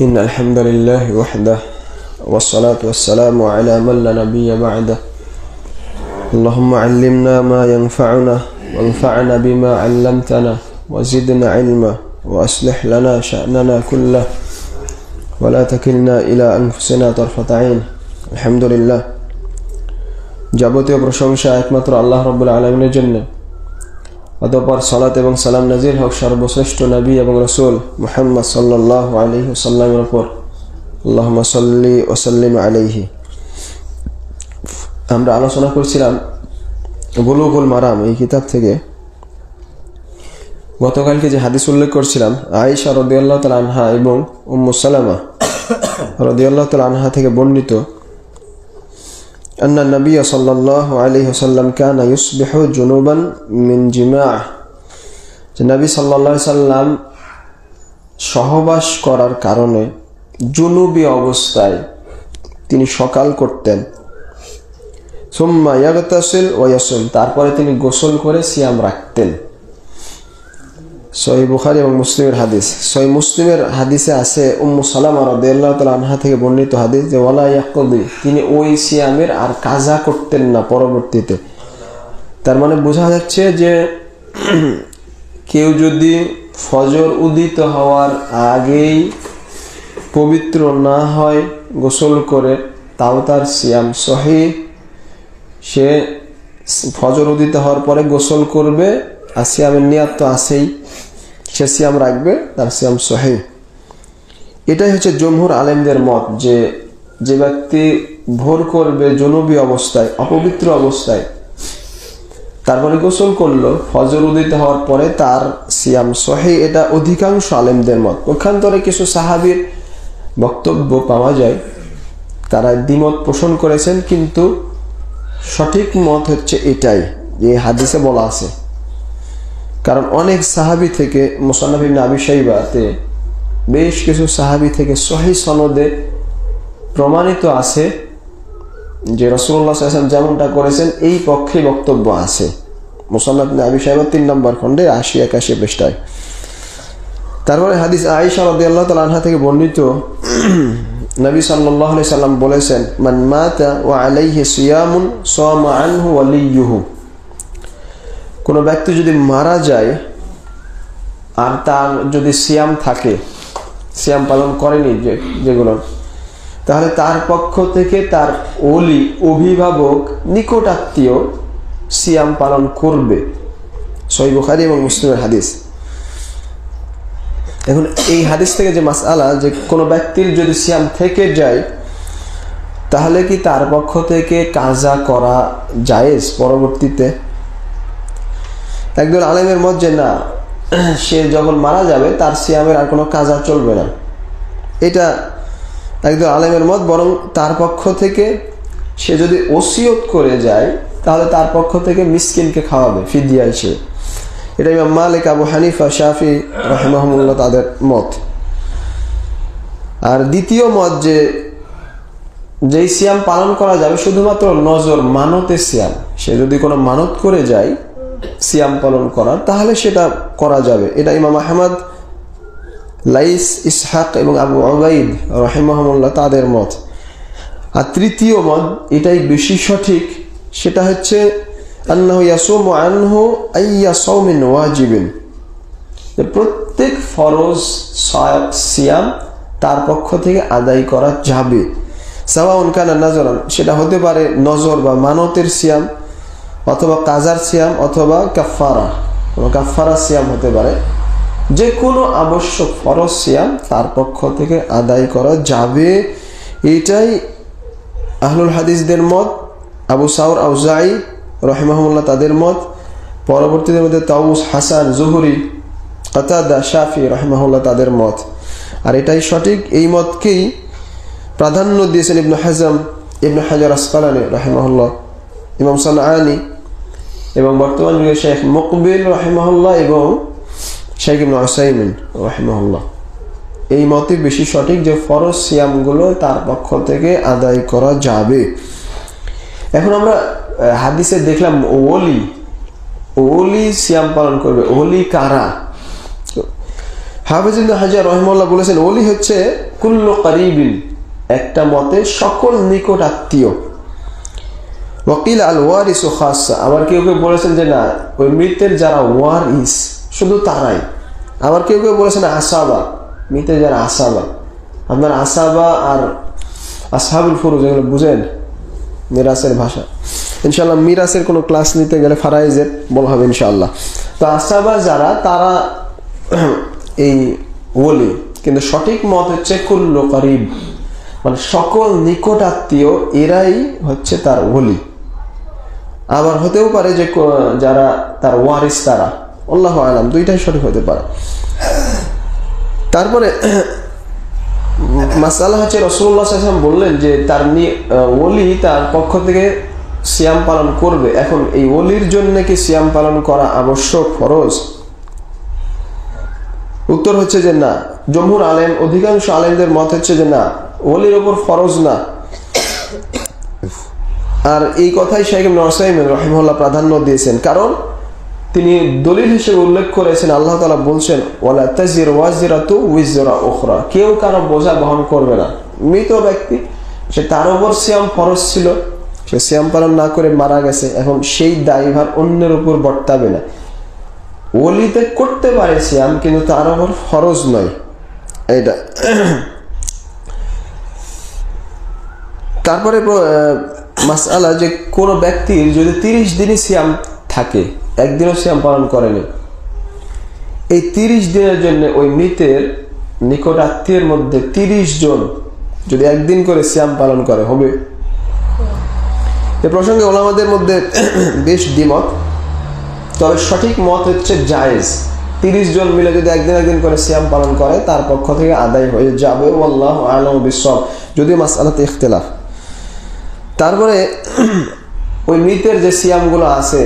إن الحمد لله وحده والصلاة والسلام على من لا نبي بعده اللهم علمنا ما ينفعنا وانفعنا بما علمتنا وزدنا علما وأصلح لنا شأننا كله ولا تكلنا إلى أنفسنا طرفة عين الحمد لله যাবতীয় প্রশংসা একমাত্র আল্লাহ রাব্বুল আলামিনের জন্য। অতঃপর সালাত এবং সালাম নাজিল হোক সর্বশ্রেষ্ঠ নবী এবং রাসূল মুহাম্মদ সাল্লাল্লাহু আলাইহি ওয়াসাল্লামের উপর। আল্লাহুম্মা সাল্লি ওয়া সাল্লিম আলাইহি। আমরা আলোচনা করছিলাম বুলুগুল মারাম এই কিতাব থেকে। গতকালকে যে হাদিস উল্লেখ করছিলাম আয়েশা রাদিয়াল্লাহু তাআলা আনহা এবং উম্মু সালামা রাদিয়াল্লাহু তাআলা আনহা থেকে বর্ণিত أن النبي صلى الله عليه وسلم كان يصبح جنوبا من جماع নবী সাল্লাল্লাহু আলাইহি সাল্লাম সহবাস করার কারণে জুনুবি অবস্থায় তিনি সকাল করতেন। ثم يغتسل ويصوم তারপরে তিনি গোসল করে সিয়াম রাখতেন। সহিহ বুখারী এবং মুসলিমের হাদিস। সহিহ মুসলিমের হাদিসে আছে উম্মু সালামা রাদিয়াল্লাহু তাআলা আনহা থেকে বর্ণিত হাদিস যে ওয়ালা ইয়াকদি, তিনি ওই সিয়ামের আর কাজা করতেন না পরবর্তীতে। তার মানে বোঝা যাচ্ছে যে কেউ যদি ফজর উদিত হওয়ার আগেই পবিত্র না হয় গোসল করে তাও তার সিয়াম সহিহ। সে ফজর উদিত হওয়ার পরে গোসল করবে আর সিয়ামের নিয়ত তো আছেই, সে সিয়াম রাখবে, তার সিয়াম সহিহ। এটাই হচ্ছে জমহুর আলেমদের মত যে যে ব্যক্তি ভোর করবে জুনুবি অবস্থায় অপবিত্র অবস্থায় তারপরে গোসল করলো ফজর উদিত হওয়ার পরে তার সিয়াম সহিহ। এটা অধিকাংশ আলেমদের মত। পক্ষান্তরে কিছু সাহাবীর বক্তব্য পাওয়া যায়, তারা দ্বিমত পোষণ করেছেন, কিন্তু সঠিক মত হচ্ছে এটাই যে হাদিসে বলা আছে। কারণ অনেক সাহাবী থেকে মুসান্নাফ ইবনে আবি শাইবাতে বেশ কিছু সাহাবী থেকে সহিহ সনদে প্রমাণিত আছে যে রাসূলুল্লাহ সাল্লাল্লাহু আলাইহি ওয়াসাল্লাম যেমনটা করেছেন এই পক্ষে বক্তব্য আছে। মুসান্নাফ ইবনে আবি শাইবা 3 নম্বর খণ্ডে 80-81 পৃষ্ঠায়। তারপরে হাদিস আয়েশা রাদিয়াল্লাহু তাআলা আনহা থেকে বর্ণিত নবী সাল্লাল্লাহু আলাইহি সাল্লাম বলেছেন মান মাতা ওয়া আলাইহি সিয়ামুন সামা আনহু ওয়ালিয়ুহু, কোন ব্যক্তি যদি মারা যায় আর তার যদি সিয়াম থাকে, সিয়াম পালন করেনি যেগুলো, তাহলে তার পক্ষ থেকে তার ওলি অভিভাবক নিকট আত্মীয় সিয়াম পালন করবে। সহিহ বুখারী এবং মুসলিমের হাদিস। এখন এই হাদিস থেকে যে মাসআলা যে কোন ব্যক্তির যদি সিয়াম থেকে যায় তাহলে কি তার পক্ষ থেকে কাজা করা জায়েজ পরবর্তীতে? একদল আলেমের মত যে না, সে যখন মারা যাবে তার সিয়ামের আর কোনো কাজা চলবে না, এটা একদল আলেমের মত। বরং তার পক্ষ থেকে সে যদি ওসিয়ত করে যায় তাহলে তার পক্ষ থেকে মিসকিনকে খাওয়াবে ফিদিয়া হিসেবে। এটা ইমাম মালিক, আবু হানিফা, শাফি রাহিমাহুমুল্লাহ তাদের মত। আর দ্বিতীয় মত যে যেই সিয়াম পালন করা যাবে শুধুমাত্র নজর মানতের সিয়াম, সে যদি কোনো মানত করে যায় সিয়াম পালন করার তাহলে সেটা করা যাবে। এটা ইমাম আহমদ, লাইস, ইসহাক এবং আবু উবাইদ রাহিমাহুমুল্লাহ তাদের মত। আর তৃতীয় মত, এটাই বেশি সঠিক, সেটা হচ্ছে আন্নাহু ইয়াসুমু আনহু আইয়া সাওমিন ওয়াজিবিন, প্রত্যেক ফরজ সিয়াম তার পক্ষ থেকে আদায় করা যাবে। সাওয়াউন কানা নাজরান, সেটা হতে পারে নজর বা মানতের সিয়াম, অথবা কাজার সিয়াম, অথবা কাফারা, কোনো কাফারা সিয়াম হতে পারে। যে কোনো আবশ্যক ফরজ সিয়াম তার পক্ষ থেকে আদায় করা যাবে। এইটাই আহলুল হাদিসদের মত। আবু সাউর আউজাই রাহিমাহুল্লাহ তাদের মত। পরবর্তীদের মধ্যে তাউস, হাসান, জুহরি, কাতাদা, শাফি রাহিমাহুল্লাহ তাদের মত। আর এটাই সঠিক। এই মতকেই প্রাধান্য দিয়েছেন ইবনে হাজম, ইবনে হাজার আসকালানী রাহিমাহুল্লাহ, ইমাম সানআনী এবং বর্তমান যুগে শেখ মুকবিল রাহিমাহুল্লাহ এবং শেখ ইবনে উসাইমিন রাহিমাহুল্লাহ। এই মতই বেশি সঠিক যে ফরজ সিয়ামগুলো তার পক্ষ থেকে আদায় করা যাবে। এখন আমরা হাদিসে দেখলাম ওলি সিয়াম পালন করবে। ওলি কারা? হাফেজ ইবনে হাজার রাহিমাহুল্লাহ বলেছেন ওলি হচ্ছে কুল্লু করিবিন, একটা মতে সকল নিকট আত্মীয়। ওয়াকিল আল ওয়ারিসু খাসসা, আবার কেউ কেউ বলেছেন যে না, ওই মৃতের যারা ওয়ারিস শুধু তারাই। আবার কেউ কেউ বলেছেন আসাবা, মৃতের যারা আসাবা। আপনার আসাবা আর আসহাবুল ফুরুজ এগুলো বুঝেন মিরাসের ভাষা। ইনশাআল্লাহ মিরাসের কোনো ক্লাস নিতে গেলে ফারাইজের বলা হবে ইনশাআল্লাহ। তো আসাবা যারা, তারা এই ওলি, কিন্তু সঠিক মত হচ্ছে কুল্লু করিব, মানে সকল নিকট আত্মীয় এরাই হচ্ছে তার ওলি। আবার হতেও পারে যে যারা তার ওয়ারিস তারা, আল্লাহু আলাম, দুইটাই সঠিক হতে পারে। তারপরে মাসালা হচ্ছে রাসূলুল্লাহ সাল্লাল্লাহু আলাইহি ওয়াসাল্লাম বললেন যে তার ওলি তার পক্ষ থেকে সিয়াম পালন করবে। এখন এই ওলির জন্য কি সিয়াম পালন করা আবশ্যক, ফরজ? উত্তর হচ্ছে যে না। জমহুর আলেম, অধিকাংশ আলেমদের মত হচ্ছে যে না, ওলির উপর ফরজ না। আর এই কথাই শাইখ ইবনে উসাইমিন রাহিমাহুল্লাহ প্রাধান্য দিয়েছেন, কারণ তিনি দলিল হিসেবে উল্লেখ করেছেন আল্লাহ তাআলা বলছেন ওয়ালা তাজির ওয়াজিরাতু উইজরা উখরা, কেউ কারো বোঝা বহন করবে না। মৃত ব্যক্তি, সে তার উপর সিয়াম ফরজ ছিল, সে সিয়াম পালন না করে মারা গেছে, এখন সেই দায়ভার অন্যের উপর বর্তাবে না। ওলিতে করতে পারে সিয়াম, কিন্তু তার উপর ফরজ নয় এটা। তারপরে মাসআলা যে কোন ব্যক্তির যদি 30 দিনই সিয়াম থাকে, একদিনও সিয়াম পালন করেনি, এই 30 দিনের জন্য ওই মৃতের নিকট আত্মীয়ের মধ্যে 30 জন যদি একদিন করে সিয়াম পালন করে হবে। এ প্রসঙ্গে ওলামাদের মধ্যে বেশ দ্বিমত, তবে সঠিক মত হচ্ছে জায়েজ। 30 জন মিলে যদি একদিন করে সিয়াম পালন করে তার পক্ষ থেকে আদায় হয়ে যাবে, আল্লাহু আ'লামু বিস-সাওয়াব, যদিও মাসআলাতে ইখতিলাফ। তারপরে ওই মৃতের যে সিয়ামগুলো আছে,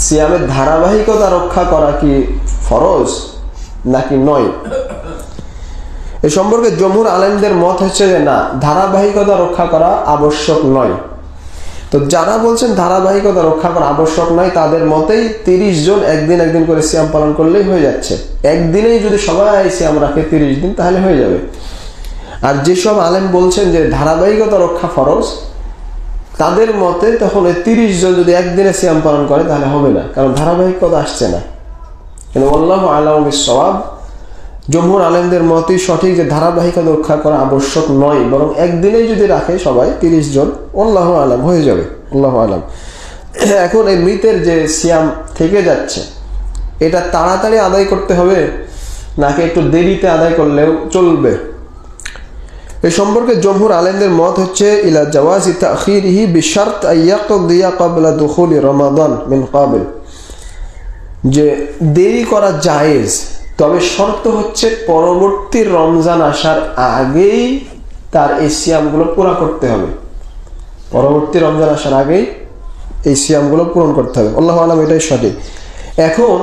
সিয়ামের ধারাবাহিকতা রক্ষা করা কি ফরজ নাকি নয়? এ সম্পর্কে জমহুর আলেমদের মত হচ্ছে যে না, ধারাবাহিকতা রক্ষা করা আবশ্যক নয়। তো যারা বলছেন ধারাবাহিকতা রক্ষা করা আবশ্যক নয়, তাদের মতেই 30 জন একদিন করে সিয়াম পালন করলেই হয়ে যাচ্ছে। একদিনেই যদি সবাই সিয়াম রাখে 30 দিন, তাহলে হয়ে যাবে। আর যেসব আলেম বলছেন যে ধারাবাহিকতা রক্ষা ফরজ, তাদের মতে তখন 30 জন যদি একদিনে সিয়াম পালন করে তাহলে হবে না, কারণ ধারাবাহিকতা আসছে না। কিন্তু আল্লাহু আ'লামু বিস-সাওয়াব, জমহুর আলেমদের মতই সঠিক যে ধারাবাহিকতা রক্ষা করা আবশ্যক নয়, বরং একদিনেই যদি রাখে সবাই 30 জন, আল্লাহু আ'লাম, হয়ে যাবে, আল্লাহু আ'লাম। এখন এই মৃতের যে সিয়াম থেকে যাচ্ছে, এটা তাড়াতাড়ি আদায় করতে হবে নাকি একটু দেরিতে আদায় করলেও চলবে? এই সম্পর্কে জমহুর আলেমদের মত হচ্ছে ইলা জাওয়াজি তাখিরিহি বিশারত আইয়াকদিয়া ক্বাবলা দুখুলি রমাদান মিন ক্বাবিল, যে দেরি করা জায়েজ, তবে শর্ত হচ্ছে পরবর্তী রমজান আসার আগেই তার এই সিয়ামগুলো পুরা করতে হবে। পরবর্তী রমজান আসার আগেই এই সিয়ামগুলো পূরণ করতে হবে, আল্লাহু আ'লাম, এটাই সঠিক। এখন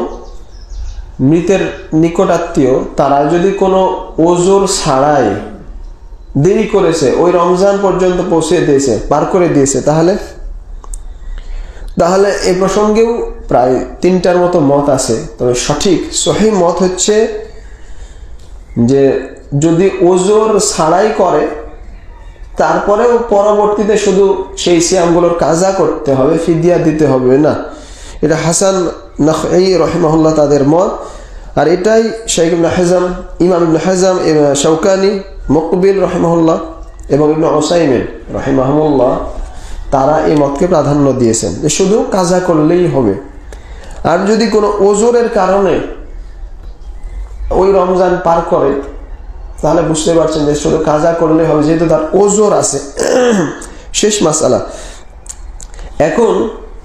মৃতের নিকট আত্মীয় তারা যদি কোনো ওজর ছাড়াই দেরি করেছে, ওই রমজান পর্যন্ত পৌঁছে দিয়েছে, পার করে দিয়েছে, তাহলে এ প্রসঙ্গেও প্রায় 3টার মতো মত আছে। তবে সঠিক সহিহ মত হচ্ছে যে যদি ওজর ছাড়াই করে, তারপরেও পরবর্তীতে শুধু সেই সিয়ামগুলোর কাজা করতে হবে, ফিদিয়া দিতে হবে না। এটা হাসান নাখঈ রাহিমাহুল্লাহ তাদের মত। আর এটাই শাইখ ইবনে হাজাম, ইমাম ইবনে হাজাম, শাওকানি, মুকবিল রাহিমাহুল্লাহ এবং ইবনে উসাইমিন রাহিমাহুল্লাহ, তারা এই মতকে প্রাধান্য দিয়েছেন যে শুধু কাজা করলেই হবে। আর যদি কোনো ওজরের কারণে ওই রমজান পার করে, তাহলে বুঝতে পারছেন যে শুধু কাজা করলেই হবে, যেহেতু তার ওজর আছে। শেষ মাসআলা। এখন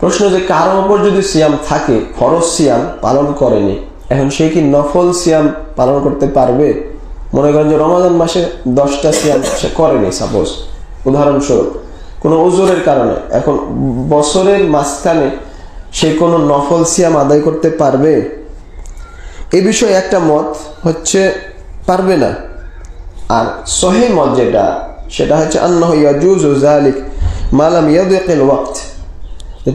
প্রশ্ন যে কারো উপর যদি সিয়াম থাকে, ফরজ সিয়াম পালন করেনি, এখন সে কি নফল সিয়াম পালন করতে পারবে? মনে করেন যে রমজান মাসে 10টা সিয়াম সে করেনি, সাপোজ উদাহরণস্বরূপ, কোনো ওজরের কারণে, এখন বছরের মাঝখানে সে কোনো নফল সিয়াম আদায় করতে পারবে? এ বিষয়ে একটা মত হচ্ছে পারবে না। আর সহিহ মত যেটা, সেটা হচ্ছে আন্নাহু ইয়াজুজু যালিক মা লাম ইয়াদিকিল ওয়াক্ত,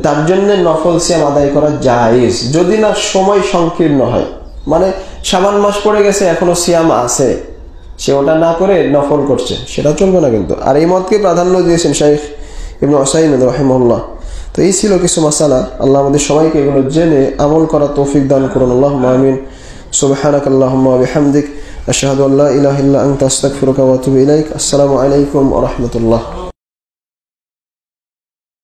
তার জন্য নফল সিয়াম আদায় করা জায়েজ, যদি না সময় সংকীর্ণ হয়। মানে শাবান মাস পড়ে গেছে এখনো সিয়াম আছে, সে ওটা না করে নফল করছে, সেটা চলবে না কিন্তু। আর এই মতকে প্রাধান্য দিয়েছেন শাইখ ইবনে উসাইমিন রাহিমাহুল্লাহ। তো এই ছিল কিছু মাসালা। আল্লাহ আমাদের সবাইকে এগুলো জেনে আমল করা তৌফিক দান করুন। আল্লাহুম্মা আমিন। সুবহানাকাল্লাহুম্মা ওয়া বিহামদিক আশহাদু আল্লা ইলাহা ইল্লা আনতা আস্তাগফিরুকা ওয়া আতুবু ইলাইক। আসসালামু আলাইকুম ওয়া রাহমাতুল্লাহ।